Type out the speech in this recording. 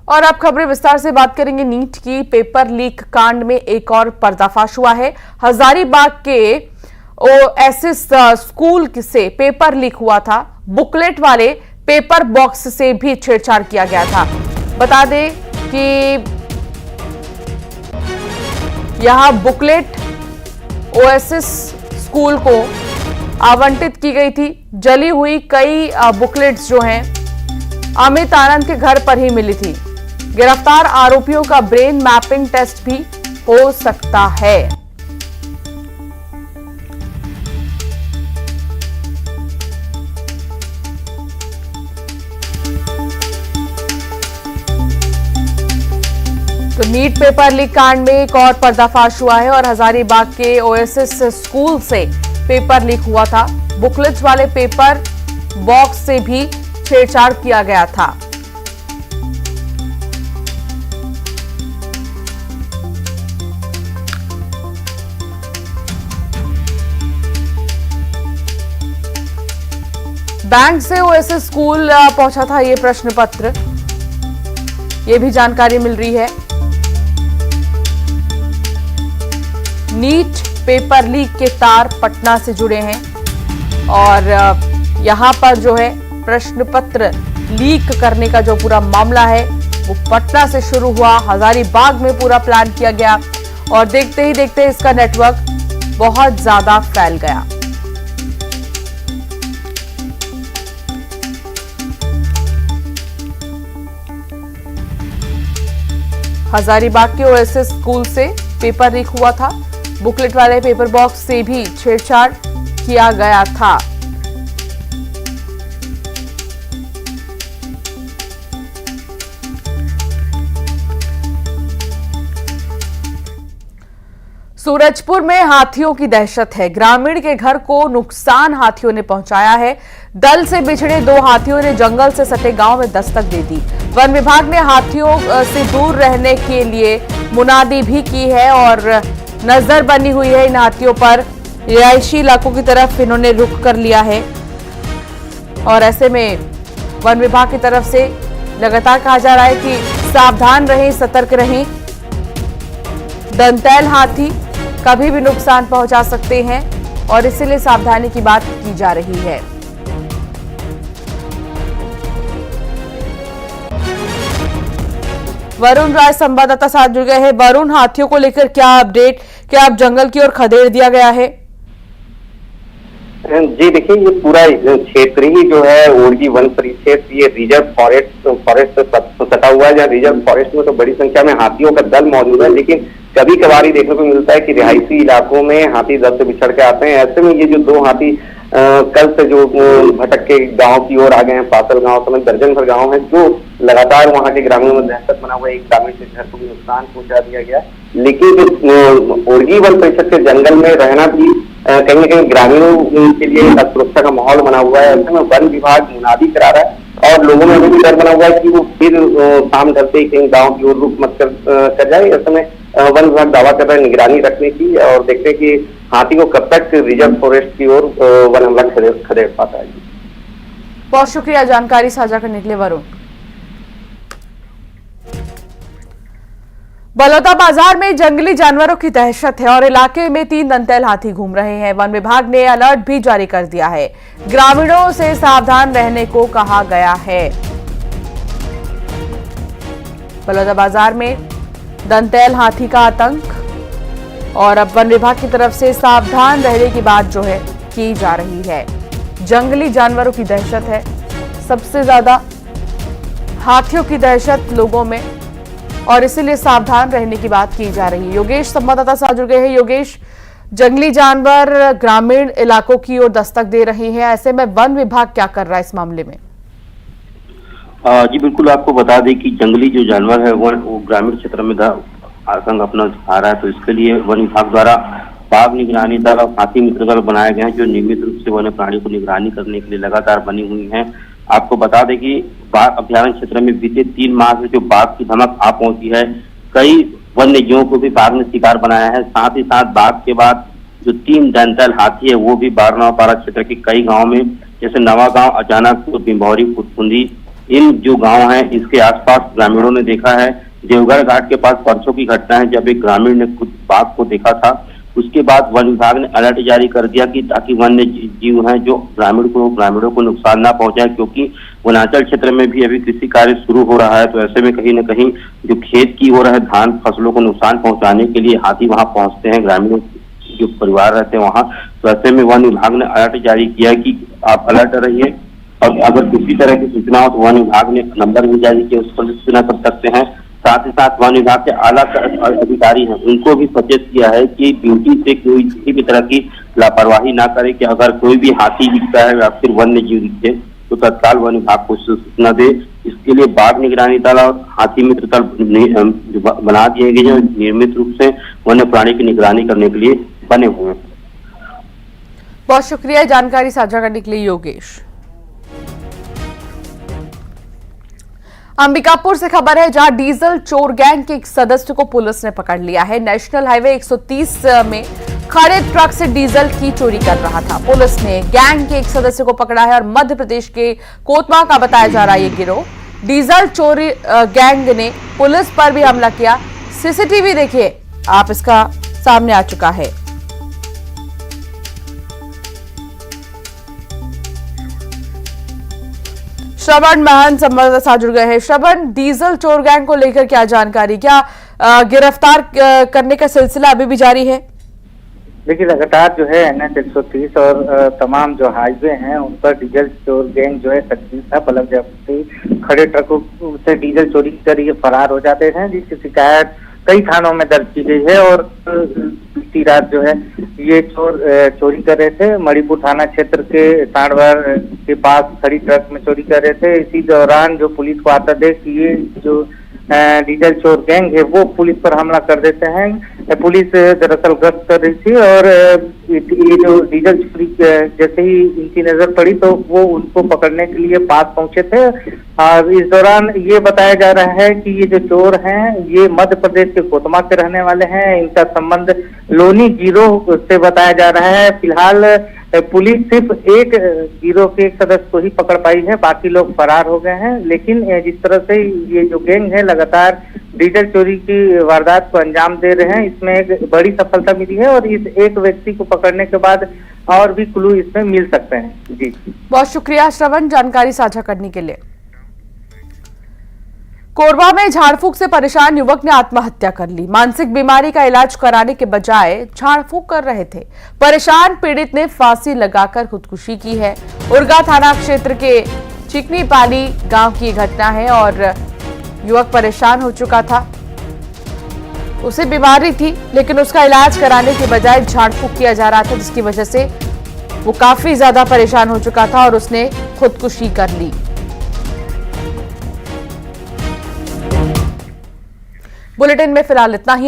और अब खबरें विस्तार से बात करेंगे नीट की। पेपर लीक कांड में एक और पर्दाफाश हुआ है। हजारीबाग के ओएसिस स्कूल से पेपर लीक हुआ था। बुकलेट वाले पेपर बॉक्स से भी छेड़छाड़ किया गया था। बता दें कि यहां बुकलेट ओएसिस स्कूल को आवंटित की गई थी। जली हुई कई बुकलेट्स जो हैं अमित आनंद के घर पर ही मिली थी। गिरफ्तार आरोपियों का ब्रेन मैपिंग टेस्ट भी हो सकता है। तो नीट पेपर लीक कांड में एक और पर्दाफाश हुआ है और हजारीबाग के ओएसिस स्कूल से पेपर लीक हुआ था। बुकलेट्स वाले पेपर बॉक्स से भी छेड़छाड़ किया गया था। बैंक से ओएसिस स्कूल पहुंचा था ये प्रश्न पत्र, ये भी जानकारी मिल रही है। नीट पेपर लीक के तार पटना से जुड़े हैं और यहां पर जो है प्रश्न पत्र लीक करने का जो पूरा मामला है वो पटना से शुरू हुआ। हजारीबाग में पूरा प्लान किया गया और देखते ही देखते इसका नेटवर्क बहुत ज्यादा फैल गया। हजारीबाग के ओएसिस स्कूल से पेपर लीक हुआ था। बुकलेट वाले पेपर बॉक्स से भी छेड़छाड़ किया गया था। सूरजपुर में हाथियों की दहशत है। ग्रामीण के घर को नुकसान हाथियों ने पहुंचाया है। दल से बिछड़े दो हाथियों ने जंगल से सटे गांव में दस्तक दे दी। वन विभाग ने हाथियों से दूर रहने के लिए मुनादी भी की है और नजर बनी हुई है इन हाथियों पर। रिहायशी इलाकों की तरफ इन्होंने रुख कर लिया है और ऐसे में वन विभाग की तरफ से लगातार कहा जा रहा है कि सावधान रहें, सतर्क रहें। दंतैल हाथी कभी भी नुकसान पहुंचा सकते हैं और इसीलिए सावधानी की बात की जा रही है। वरुण राय संवाददाता साथ जुड़ गए हैं। वरुण, हाथियों को लेकर क्या अपडेट? क्या अब जंगल की ओर खदेड़ दिया गया है? जी देखिए, ये पूरा क्षेत्र ही जो है ओरगी वन परिक्षेत्र, ये रिजर्व फॉरेस्ट सटा हुआ है। जहाँ रिजर्व फॉरेस्ट में तो बड़ी संख्या में हाथियों का दल मौजूद है, लेकिन कभी कभार देखने को मिलता है कि रिहायशी इलाकों में हाथी दल से बिछड़ के आते हैं। ऐसे में ये जो दो हाथी कल से जो भटक के गांव की ओर आ गए हैं, पासल गांव समेत दर्जन भर गांव है, जो लगातार वहां के ग्रामीणों में दहशत बना हुआ है। एक ग्रामीण के घर को भी नुकसान पहुंचा दिया गया। लेकिन जो ओरगी वन परिषद के जंगल में रहना भी कहीं न कहीं ग्रामीणों के लिए सुरक्षा का माहौल बना हुआ है। ऐसे में वन विभाग मुनादी करा रहा है और लोगों में भी डर बना हुआ है कि वो फिर शाम ढलते ही कहीं गाँव की ओर रुख मत कर जाए। ऐसे में वन विभाग दावा कर रहा है निगरानी रखने की और देखते हैं कि हाथी को कब तक रिजर्व फॉरेस्ट की ओर वन हमला खदेड़ पाता है। बहुत शुक्रिया जानकारी साझा करने के लिए वरुण। बलौदा बाजार में जंगली जानवरों की दहशत है और इलाके में 3 दंतैल हाथी घूम रहे हैं। वन विभाग ने अलर्ट भी जारी कर दिया है। ग्रामीणों से सावधान रहने को कहा गया है। बलौदा बाजार में दंतैल हाथी का आतंक और अब वन विभाग की तरफ से सावधान रहने की बात जो है की जा रही है। जंगली जानवरों की दहशत है, सबसे ज्यादा हाथियों की दहशत लोगों में और इसीलिए सावधान रहने की बात की जा रही है। योगेश संवाददाता साथ जुड़ गए हैं। योगेश, जंगली जानवर ग्रामीण इलाकों की ओर दस्तक दे रहे हैं, ऐसे में वन विभाग क्या कर रहा है इस मामले में? जी बिल्कुल, आपको बता दें कि जंगली जो जानवर है वो ग्रामीण क्षेत्र में आतंक अपना दिखा रहा है। तो इसके लिए वन विभाग द्वारा बाघ निगरानी दल और हाथी मित्र दल बनाए गए हैं, जो नियमित रूप से वन्य प्राणी को निगरानी करने के लिए लगातार बनी हुई हैं। आपको बता दें कि बाघ अभ्यारण्य क्षेत्र में बीते 3 माह से जो बाघ की धमक आ पहुंची है, कई वन्य जीवों को भी बाघ ने शिकार बनाया है। साथ ही साथ बाघ के बाद जो 3 दंतैल हाथी है वो भी बारनापारा क्षेत्र के कई गाँव में, जैसे नवा गांव, अचानकपुर, बिंभौरी, फुटकुंदी इन जो गांव हैं इसके आसपास ग्रामीणों ने देखा है। देवघर घाट के पास परसों की घटना है जब एक ग्रामीण ने खुद बाघ को देखा था। उसके बाद वन विभाग ने अलर्ट जारी कर दिया कि ताकि वन्य जीव हैं जो ग्रामीणों को नुकसान ना पहुंचाए, क्योंकि वनांचल क्षेत्र में भी अभी कृषि कार्य शुरू हो रहा है। तो ऐसे में कहीं न कहीं जो खेत की ओर है धान फसलों को नुकसान पहुंचाने के लिए हाथी वहां पहुंचते हैं, ग्रामीणों जो परिवार रहते हैं वहां। तो ऐसे में वन विभाग ने अलर्ट जारी किया कि आप अलर्ट रहिए और अगर किसी तरह की सूचना हो तो वन विभाग ने नंबर भी जारी किया, उस पर सूचना कर सकते हैं। साथ ही साथ वन विभाग के आला अधिकारी हैं उनको भी सचेत किया है कि ड्यूटी से कोई किसी भी तरह की लापरवाही ना करे, कि अगर कोई भी हाथी दिखता है या फिर वन्य जीव दिखते तो तत्काल वन विभाग को सूचना दे। इसके लिए बाघ निगरानी दल और हाथी मित्र दल बना दिए गए जो नियमित रूप से वन्य प्राणी की निगरानी करने के लिए बने हुए हैं। बहुत शुक्रिया जानकारी साझा करने के लिए योगेश। अंबिकापुर से खबर है जहां डीजल चोर गैंग के एक सदस्य को पुलिस ने पकड़ लिया है। नेशनल हाईवे 130 में खड़े ट्रक से डीजल की चोरी कर रहा था। पुलिस ने गैंग के एक सदस्य को पकड़ा है और मध्य प्रदेश के कोतमा का बताया जा रहा है ये गिरोह। डीजल चोरी गैंग ने पुलिस पर भी हमला किया। सीसीटीवी देखिए आप, इसका सामने आ चुका है। श्रवण महन संवाददाता साथ जुड़ गए हैं। श्रवण, डीजल चोर गैंग को लेकर क्या जानकारी, क्या गिरफ्तार करने का सिलसिला अभी भी जारी है? देखिए, लगातार जो है NH 130 और तमाम जो हाईवे हैं उन पर डीजल चोर गैंग जो है सक्रिय था। पलक जब खड़े ट्रकों से डीजल चोरी कर ये फरार हो जाते हैं, जिसकी शिकायत कई थानों में दर्ज की गई है। और बीती रात जो है ये चोर चोरी कर रहे थे। मणिपुर थाना क्षेत्र के तांडवर के पास खड़ी ट्रक में चोरी कर रहे थे। इसी दौरान जो पुलिस को आता देख कि ये जो डीजल चोर गैंग है वो पुलिस पर हमला कर देते हैं। पुलिस दरअसल गश्त कर रही थी और ये जो डीजल चोरी जैसे ही इनकी नजर पड़ी तो वो उनको पकड़ने के लिए पास पहुंचे थे। और इस दौरान ये बताया जा रहा है कि ये जो चोर हैं ये मध्य प्रदेश के कोतमा के रहने वाले हैं। इनका संबंध लोनी गिरोह से बताया जा रहा है। फिलहाल पुलिस सिर्फ एक गिरोह के एक सदस्य को ही पकड़ पाई है, बाकी लोग फरार हो गए हैं। लेकिन जिस तरह से ये जो गैंग है लगातार डीजल चोरी की वारदात को अंजाम दे रहे हैं, इसमें एक बड़ी सफलता मिली है और इस एक व्यक्ति को पकड़ने के बाद और भी क्लू इसमें मिल सकते हैं। जी, बहुत शुक्रिया श्रवण जानकारी साझा करने के लिए। कोरबा में झाड़फूंक से परेशान युवक ने आत्महत्या कर ली। मानसिक बीमारी का इलाज कराने के बजाय झाड़फूंक कर रहे थे। परेशान पीड़ित ने फांसी लगाकर खुदकुशी की है। उरगा थाना क्षेत्र के चिकनी पाली गांव की घटना है और युवक परेशान हो चुका था। उसे बीमारी थी लेकिन उसका इलाज कराने के बजाय झाड़फूंक किया जा रहा था, जिसकी वजह से वो काफी ज्यादा परेशान हो चुका था और उसने खुदकुशी कर ली। बुलेटिन में फिलहाल इतना ही।